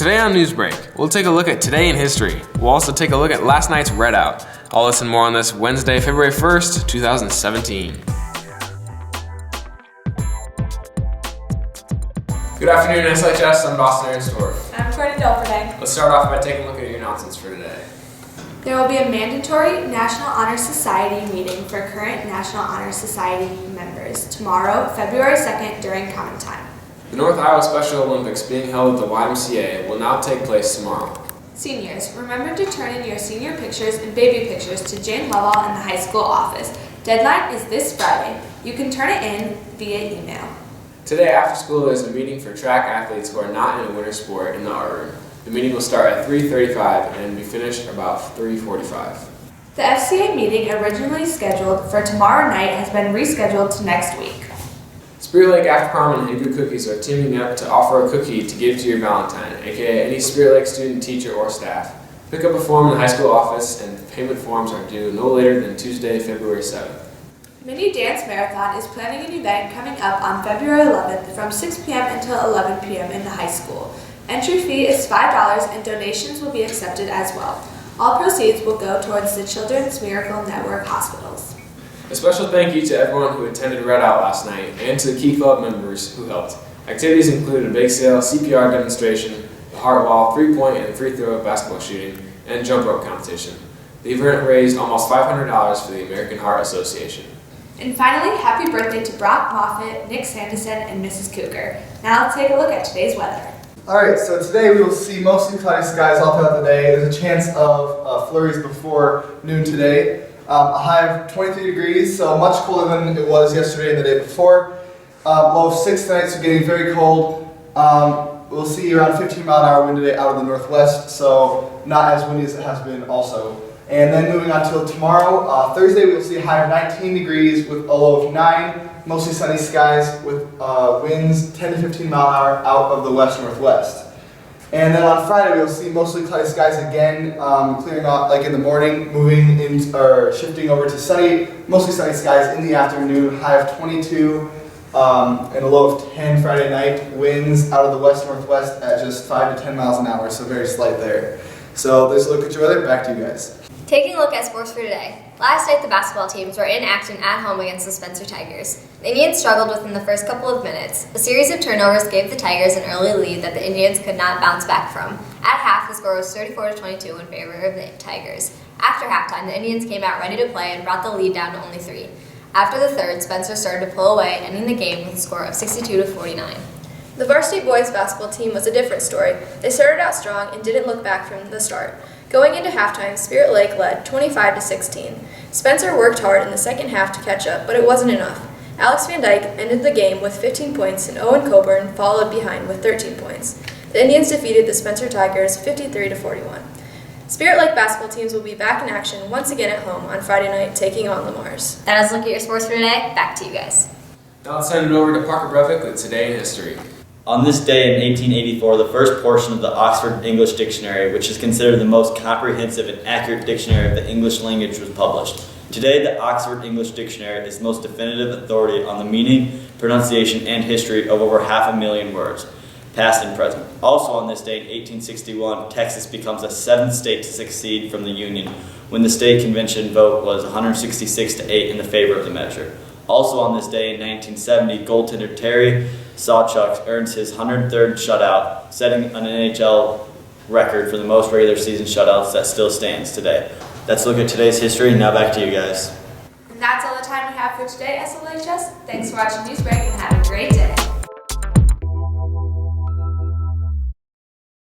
Today on Newsbreak, we'll take a look at today in history. We'll also take a look at last night's readout. All this and more on this Wednesday, February 1st, 2017. Good afternoon, SLHS. I'm Boston Aaron. I'm Courtney Delperdang. Let's start off by taking a look at your announcements for today. There will be a mandatory National Honor Society meeting for current National Honor Society members tomorrow, February 2nd, during common time. The North Iowa Special Olympics being held at the YMCA will now take place tomorrow. Seniors, remember to turn in your senior pictures and baby pictures to Jane Lovell in the high school office. Deadline is this Friday. You can turn it in via email. Today after school is a meeting for track athletes who are not in a winter sport in the art room. The meeting will start at 3:35 and be finished about 3:45. The FCA meeting originally scheduled for tomorrow night has been rescheduled to next week. Spirit Lake After Prom and Hindu Cookies are teaming up to offer a cookie to give to your Valentine, aka any Spirit Lake student, teacher, or staff. Pick up a form in the high school office and payment forms are due no later than Tuesday, February 7th. Mini Dance Marathon is planning an event coming up on February 11th from 6 p.m. until 11 p.m. in the high school. Entry fee is $5 and donations will be accepted as well. All proceeds will go towards the Children's Miracle Network hospitals. A special thank you to everyone who attended Readout last night and to the Key Club members who helped. Activities included a bake sale, CPR demonstration, the heart wall, 3-point and free throw basketball shooting, and jump rope competition. The event raised almost $500 for the American Heart Association. And finally, happy birthday to Brock Moffitt, Nick Sanderson, and Mrs. Cougar. Now let's take a look at today's weather. Alright, so today we will see mostly cloudy skies all throughout the day. There's a chance of flurries before noon today. A high of 23 degrees, so much colder than it was yesterday and the day before. Low of 6 tonight, so getting very cold. We'll see around 15-mile-an-hour wind today out of the northwest, so not as windy as it has been also. And then moving on till tomorrow, Thursday, we will see a high of 19 degrees with a low of 9. Mostly sunny skies with winds 10 to 15 mile an hour out of the west-northwest. And then on Friday, we'll see mostly cloudy skies again, clearing out like in the morning, moving in or shifting over to mostly sunny skies in the afternoon. High of 22 and a low of 10 Friday night. Winds out of the west-northwest at just 5 to 10 miles an hour, so very slight there. So there's a look at your weather. Back to you guys. Taking a look at sports for today. Last night, the basketball teams were in action at home against the Spencer Tigers. The Indians struggled within the first couple of minutes. A series of turnovers gave the Tigers an early lead that the Indians could not bounce back from. At half, the score was 34-22 in favor of the Tigers. After halftime, the Indians came out ready to play and brought the lead down to only 3. After the third, Spencer started to pull away, ending the game with a score of 62-49. The varsity boys basketball team was a different story. They started out strong and didn't look back from the start. Going into halftime, Spirit Lake led 25-16. Spencer worked hard in the second half to catch up, but it wasn't enough. Alex Van Dyke ended the game with 15 points and Owen Coburn followed behind with 13 points. The Indians defeated the Spencer Tigers 53-41. Spirit Lake basketball teams will be back in action once again at home on Friday night, taking on Lamar's. That is a look at your sports for today. Back to you guys. Now let's send it over to Parker Brevik with Today in History. On this day in 1884, the first portion of the Oxford English Dictionary, which is considered the most comprehensive and accurate dictionary of the English language, was published. Today, the Oxford English Dictionary is the most definitive authority on the meaning, pronunciation, and history of over 500,000 words, past and present. Also on this day in 1861, Texas becomes the 7th state to secede from the Union, when the state convention vote was 166-8 in the favor of the measure. Also on this day in 1970, goaltender Terry Sawchuk earns his 103rd shutout, setting an NHL record for the most regular season shutouts that still stands today. That's a look at today's history. Now back to you guys. And that's all the time we have for today, SLHS. Thanks for watching Newsbreak and have a great day.